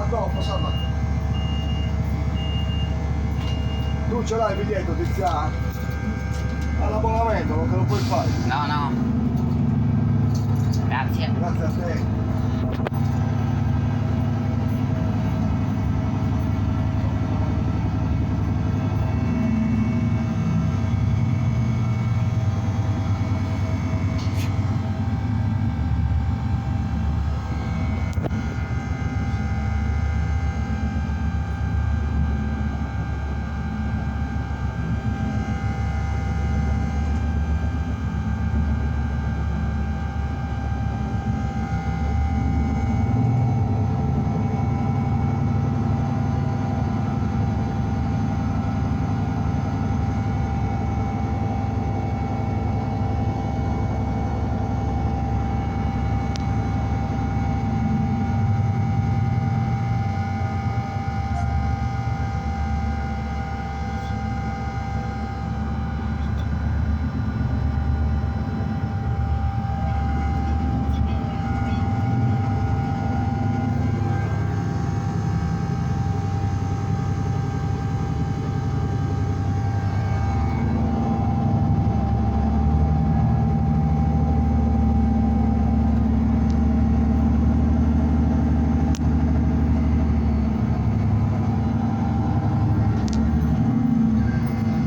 A dopo, Salva. Tu ce l'hai il biglietto, Tiziana? All'abbonamento, non te lo puoi fare. No, no. Grazie. Grazie a te.